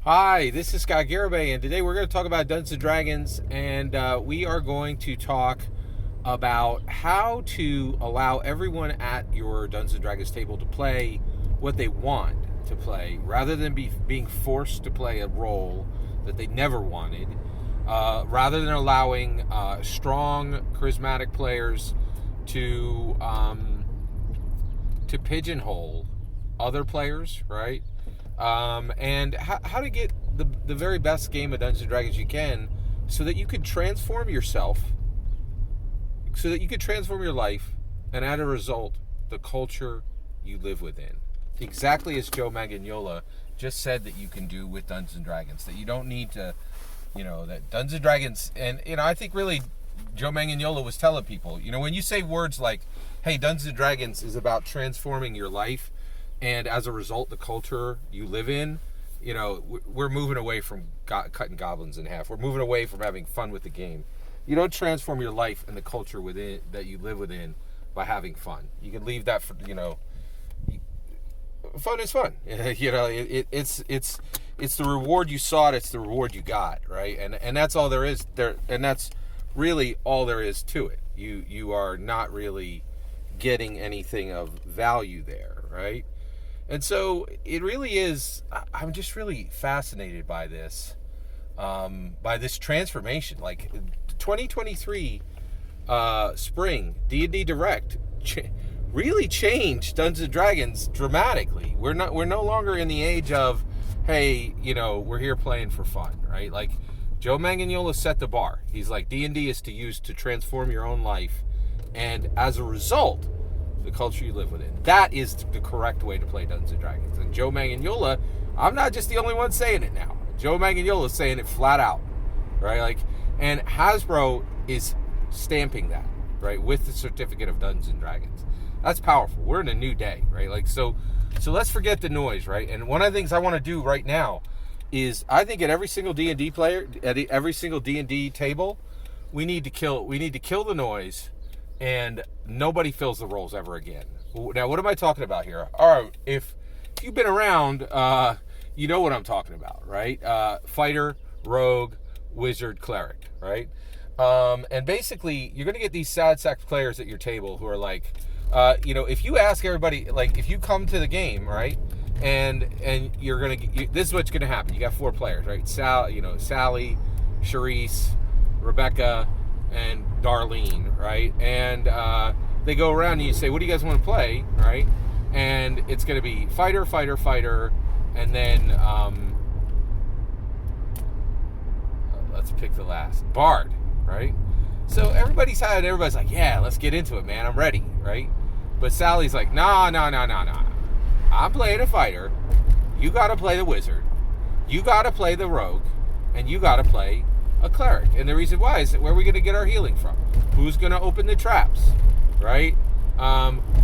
Hi, this is Scott Garibay, and today we're going to talk about Dungeons & Dragons, and we are going to talk about how to allow everyone at your Dungeons & Dragons table to play what they want to play, rather than being forced to play a role that they never wanted, rather than allowing strong, charismatic players to pigeonhole other players, right? And how to get the very best game of Dungeons & Dragons you can, so that you can transform yourself, so that you can transform your life, and as a result, the culture you live within. Exactly as Joe Manganiello just said that you can do with Dungeons & Dragons. That you don't need to, that Dungeons & Dragons, and, I think really Joe Manganiello was telling people, when you say words like, hey, Dungeons & Dragons is about transforming your life, and as a result, the culture you live in, we're moving away from cutting goblins in half. We're moving away from having fun with the game. You don't transform your life and the culture within that you live within by having fun. You can leave that for, fun is fun. It's the reward you sought. It's the reward you got, right? And that's all there is there, and that's really all there is to it. You are not really getting anything of value there, right? And so it really is, I'm just really fascinated by this transformation. Like 2023 spring D&D Direct really changed Dungeons & Dragons dramatically. We're no longer in the age of, hey, we're here playing for fun, right? Like Joe Manganiello set the bar. He's like, D&D is to use to transform your own life, and as a result, the culture you live within. That is the correct way to play Dungeons & Dragons. And Joe Manganiello, I'm not just the only one saying it now. Joe Manganiello is saying it flat out, right? Like, and Hasbro is stamping that, right, with the certificate of Dungeons & Dragons. That's powerful. We're in a new day, right? Like, so let's forget the noise, right? And one of the things I want to do right now is, I think at every single D&D player, at every single D&D table, we need to kill the noise, and nobody fills the roles ever again. Now, what am I talking about here? All right, if you've been around, you know what I'm talking about, right? Fighter, rogue, wizard, cleric, right? And basically, you're going to get these sad sack players at your table who are like, if you ask everybody, like, if you come to the game, right, and you're going to, this is what's going to happen. You got 4 players, right? Sally, Charisse, Rebecca, and Darlene, right? And they go around and you say, what do you guys want to play, right? And it's going to be fighter, fighter, fighter, and then let's pick the last, bard, right? So everybody's like, yeah, let's get into it, man, I'm ready, right? But Sally's like, no. I'm playing a fighter. You got to play the wizard. You got to play the rogue, and you got to play a cleric. And the reason why is that, where are we going to get our healing from? Who's going to open the traps, right?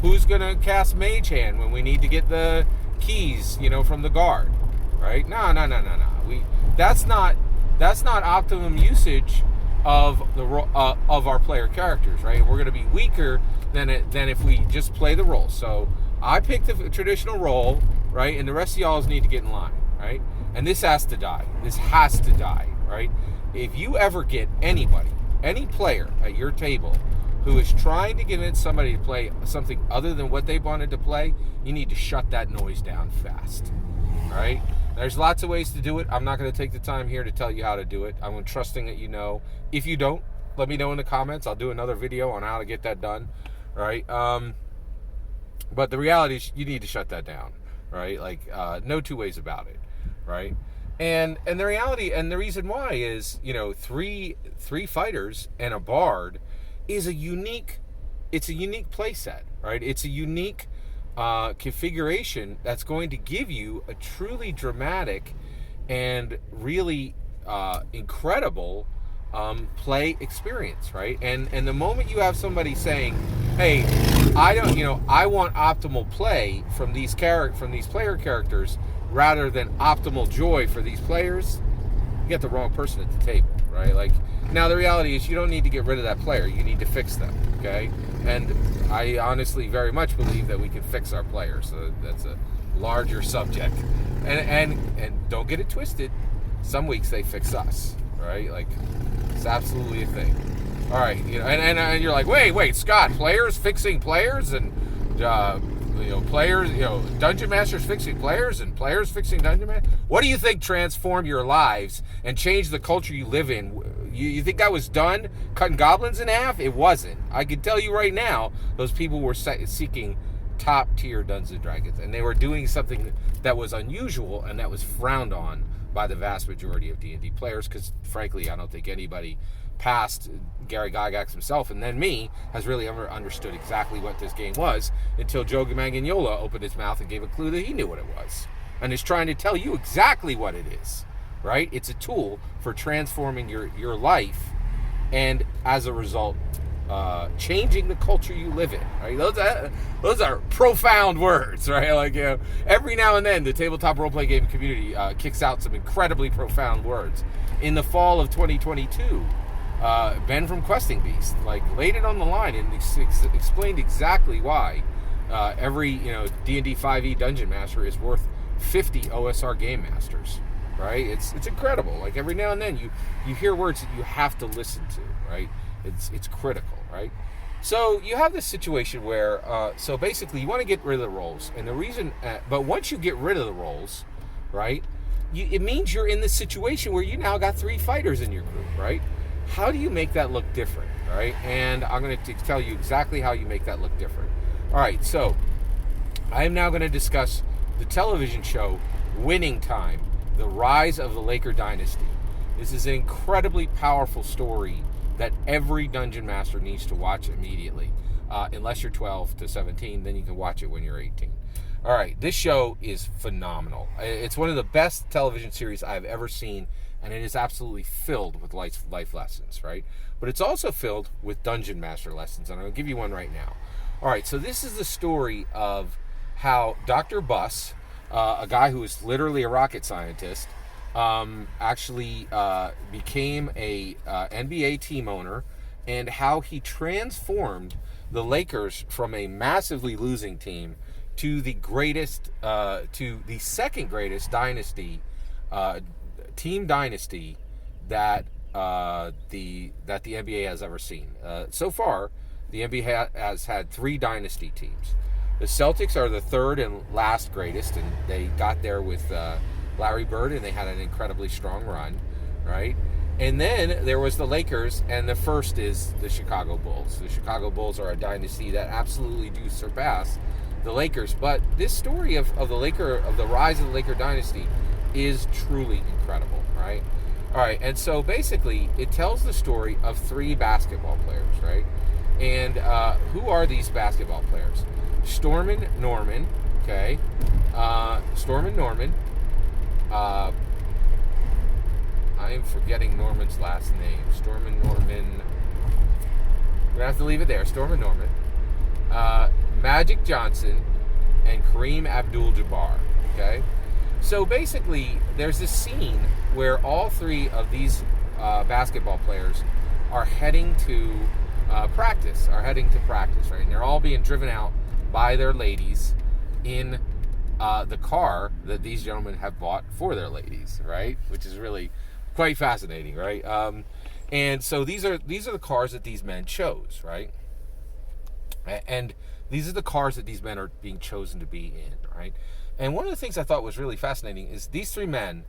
Who's going to cast Mage Hand when we need to get the keys, from the guard, right? No. That's not optimum usage of of our player characters, right? We're going to be weaker than if we just play the role. So I picked the traditional role, right? And the rest of y'all need to get in line, right? And this has to die. This has to die, right? If you ever get any player at your table who is trying to convince somebody to play something other than what they wanted to play, you need to shut that noise down fast. All right? There's lots of ways to do it. I'm not going to take the time here to tell you how to do it. I'm trusting that you know. If you don't, let me know in the comments. I'll do another video on how to get that done. All right? But the reality is, you need to shut that down. Right? Like, no two ways about it. Right? And the reality and the reason why is, three fighters and a bard is a unique play set, right? It's a unique configuration that's going to give you a truly dramatic and really incredible play experience, right? And the moment you have somebody saying, hey, I want optimal play from these player characters rather than optimal joy for these players, you get the wrong person at the table, right? Like, now the reality is, you don't need to get rid of that player. You need to fix them, okay? And I honestly very much believe that we can fix our players. So larger subject. And don't get it twisted. Some weeks they fix us, right? Like, it's absolutely a thing. All right, and you're like, wait, Scott, players fixing players, and players, dungeon masters fixing players, and players fixing dungeon masters. What do you think transformed your lives and changed the culture you live in? You think that was done cutting goblins in half? It wasn't. I can tell you right now, those people were seeking top tier Dungeons and Dragons, and they were doing something that was unusual and that was frowned on by the vast majority of D&D players, because frankly, I don't think anybody past Gary Gygax himself and then me has really ever understood exactly what this game was until Joe Manganiello opened his mouth and gave a clue that he knew what it was, and is trying to tell you exactly what it is, right? It's a tool for transforming your life, and as a result, changing the culture you live in, right? Those are profound words, right? Like, every now and then the tabletop role-playing game community kicks out some incredibly profound words. In the fall of 2022, Ben from Questing Beast laid it on the line and explained exactly why every D&D 5e dungeon master is worth 50 OSR game masters, right? It's incredible. Like, every now and then you hear words that you have to listen to, right? It's critical, right? So you have this situation where, so basically you want to get rid of the rolls, and the reason, but once you get rid of the rolls, right, it means you're in this situation where you now got 3 fighters in your group, right? How do you make that look different, right? And I'm going to tell you exactly how you make that look different. All right, so I am now going to discuss the television show Winning Time, The Rise of the Laker Dynasty. This is an incredibly powerful story that every dungeon master needs to watch immediately. Unless you're 12 to 17, then you can watch it when you're 18. All right, this show is phenomenal. It's one of the best television series I've ever seen, and it is absolutely filled with life lessons, right? But it's also filled with dungeon master lessons, and I'll give you one right now. All right, so this is the story of how Dr. Buss, a guy who is literally a rocket scientist, actually became a NBA team owner, and how he transformed the Lakers from a massively losing team to the second greatest dynasty, team dynasty that the NBA has ever seen. So far, the NBA has had 3 dynasty teams. The Celtics are the third and last greatest, and they got there with Larry Bird, and they had an incredibly strong run, right? And then there was the Lakers, and the first is the Chicago Bulls. The Chicago Bulls are a dynasty that absolutely do surpass the Lakers. But this story of the rise of the Laker dynasty is truly incredible, right? All right, and so basically it tells the story of 3 basketball players, right? And who are these basketball players? Stormin Norman, okay? Stormin Norman. I am forgetting Norman's last name. Stormin Norman. We're going to have to leave it there. Stormin Norman. Magic Johnson, and Kareem Abdul-Jabbar, okay? So basically, there's this scene where all 3 of these basketball players are heading to practice, right? And they're all being driven out by their ladies in the car that these gentlemen have bought for their ladies, right? Which is really quite fascinating, right? And so these are the cars that these men chose, right? And these are the cars that these men are being chosen to be in, right? And one of the things I thought was really fascinating is these 3 men,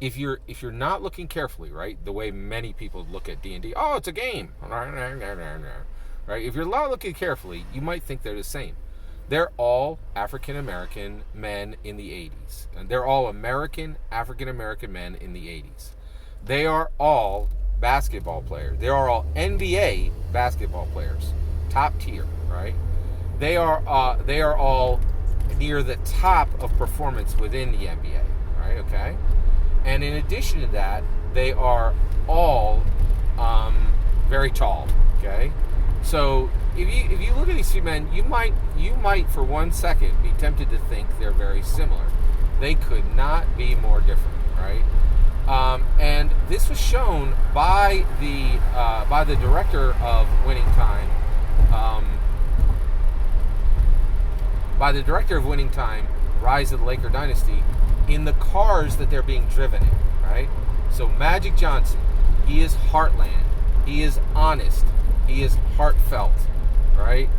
if you're not looking carefully, right, the way many people look at D&D, oh, it's a game, right? If you're not looking carefully, you might think they're the same. They're all African-American men in the 80s. And they're all African-American men in the 80s. They are all basketball players. They are all NBA basketball players. Top tier, right? They are all near the top of performance within the NBA, right? Okay? And in addition to that, they are all very tall, okay? So if you look at these 3 men, you might for 1 second be tempted to think they're very similar. They could not be more different, right? And this was shown by the director of Winning Time. rise of the Laker dynasty in the cars that they're being driven in, right? So Magic Johnson, he is heartland, he is honest, he is heartfelt, right?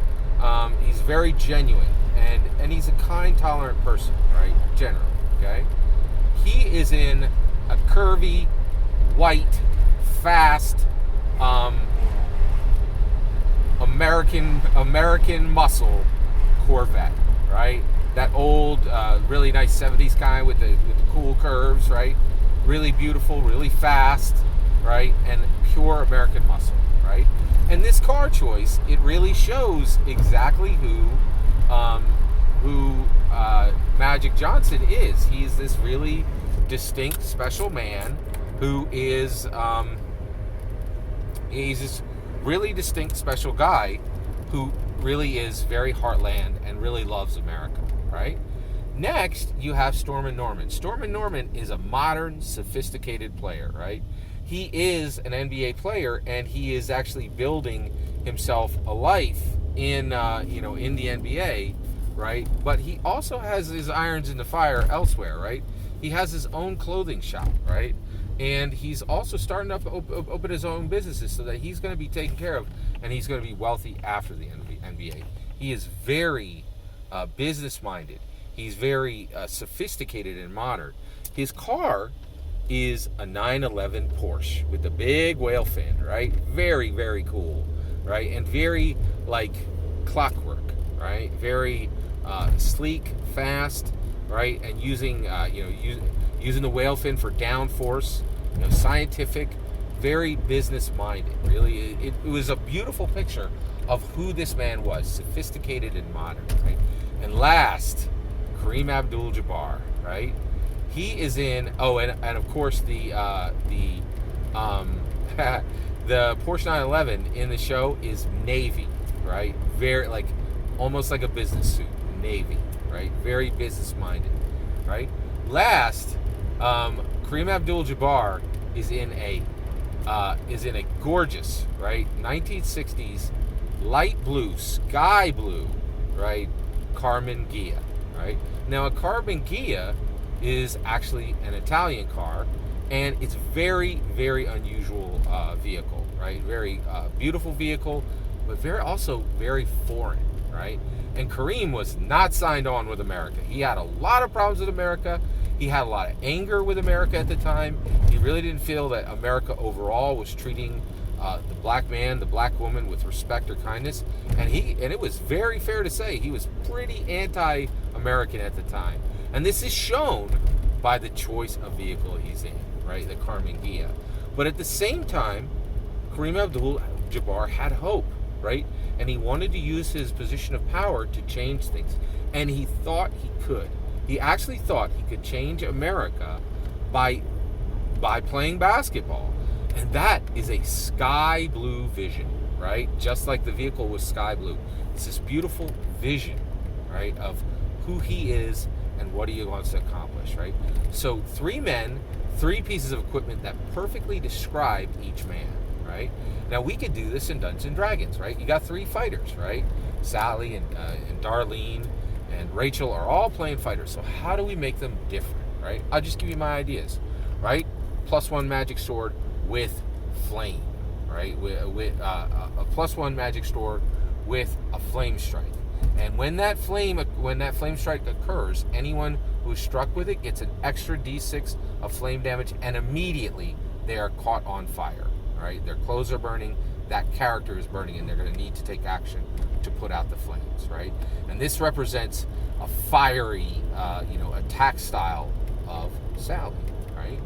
He's very genuine, and he's a kind, tolerant person, right? Generally, okay? He is in a curvy, white, fast, American muscle Corvette, right? That old, really nice 70s kind with the cool curves, right? Really beautiful, really fast, right? And pure American muscle, right? And this car choice, it really shows exactly who Magic Johnson is. He's this really distinct, special man who is, he's this really distinct, special guy who really is very heartland and really loves America, right? Next, you have Stormin' Norman. Stormin' Norman is a modern, sophisticated player, right? He is an NBA player, and he is actually building himself a life in in the NBA, right? But he also has his irons in the fire elsewhere, right? He has his own clothing shop, right? And he's also starting to open his own businesses so that he's going to be taken care of, and he's going to be wealthy after the NBA. He is very business-minded. He's very sophisticated and modern. His car is a 911 Porsche with the big whale fin, right? Very, very cool, right? And very, like, clockwork, right? Very sleek, fast, right? And using, using the whale fin for downforce, scientific, very business-minded. Really, it was a beautiful picture of who this man was, sophisticated and modern, right? And last, Kareem Abdul-Jabbar, right? He is in, and of course the the Porsche 911 in the show is navy, right? Very, like, almost like a business suit, navy, right? Very business-minded, right? Last, Kareem Abdul-Jabbar is in a gorgeous, right, 1960s light blue, sky blue, right, Carmen Ghia, right? Now, a Carmen Ghia is actually an Italian car, and it's very, very unusual vehicle, right? Very beautiful vehicle, but also very foreign, right? And Kareem was not signed on with America. He had a lot of problems with America. He had a lot of anger with America at the time. He really didn't feel that America overall was treating the black man, the black woman with respect or kindness. And it was very fair to say he was pretty anti-American at the time. And this is shown by the choice of vehicle he's in, right? The Carmen Ghia. But at the same time, Kareem Abdul-Jabbar had hope, right? And he wanted to use his position of power to change things. And he thought he could. He actually thought he could change America by playing basketball. And that is a sky blue vision, right? Just like the vehicle was sky blue. It's this beautiful vision, right, of who he is and what he wants to accomplish, right? So 3 men, 3 pieces of equipment that perfectly describe each man, right? Now, we could do this in Dungeons & Dragons, right? You got 3 fighters, right? Sally and Darlene and Rachel are all playing fighters. So how do we make them different, right? I'll just give you my ideas, right? +1 magic sword with flame, right? With a +1 magic sword with a flame strike. And when that flame strike occurs, anyone who is struck with it gets an extra d6 of flame damage, and immediately they are caught on fire, right? Their clothes are burning, that character is burning, and they're going to need to take action to put out the flames, right? And this represents a fiery, attack style of Sally, right?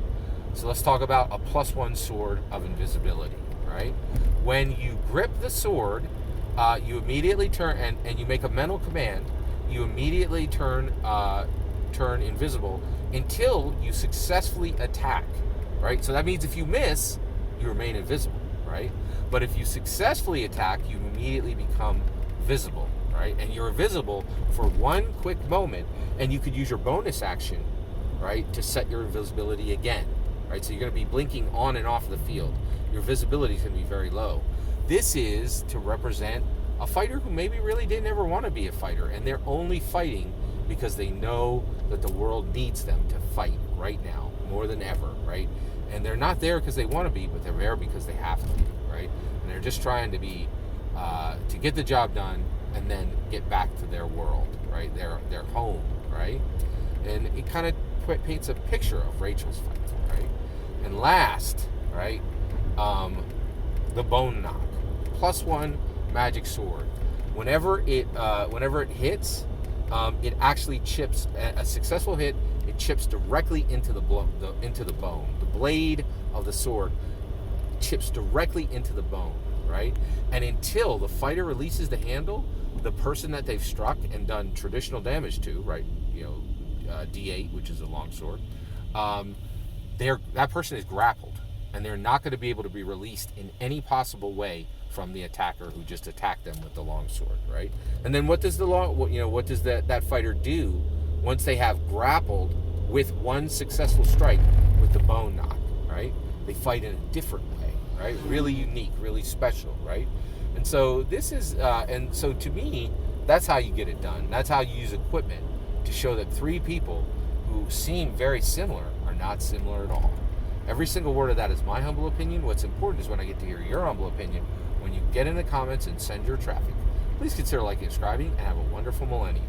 So let's talk about a +1 sword of invisibility, right? When you grip the sword, you immediately turn, and you make a mental command, you immediately turn invisible until you successfully attack, right? So that means if you miss, you remain invisible, right? But if you successfully attack, you immediately become visible, right? And you're invisible for 1 quick moment, and you could use your bonus action, right, to set your invisibility again, right? So you're going to be blinking on and off the field. Your visibility is going to be very low. This is to represent a fighter who maybe really didn't ever want to be a fighter, and they're only fighting because they know that the world needs them to fight right now more than ever, right? And they're not there because they want to be, but they're there because they have to be, right? And they're just trying to be to get the job done and then get back to their world, right? Their home, right? And it kind of paints a picture of Rachel's fight, right? And last, right, the Bone Knock, +1 magic sword. Whenever it hits, it actually chips. A successful hit, it chips directly into the bone. The blade of the sword chips directly into the bone, right? And until the fighter releases the handle, the person that they've struck and done traditional damage to, right? D8, which is a long sword. That person is grappled, and they're not going to be able to be released in any possible way from the attacker who just attacked them with the long sword, right? And then what does that fighter do once they have grappled with one successful strike with the Bone Knock, right? They fight in a different way, right? Really unique, really special, right? And so this is, and so to me, that's how you get it done. That's how you use equipment to show that three people who seem very similar are not similar at all. Every single word of that is my humble opinion. What's important is when I get to hear your humble opinion. When you get in the comments and send your traffic, please consider liking and subscribing, and have a wonderful millennium.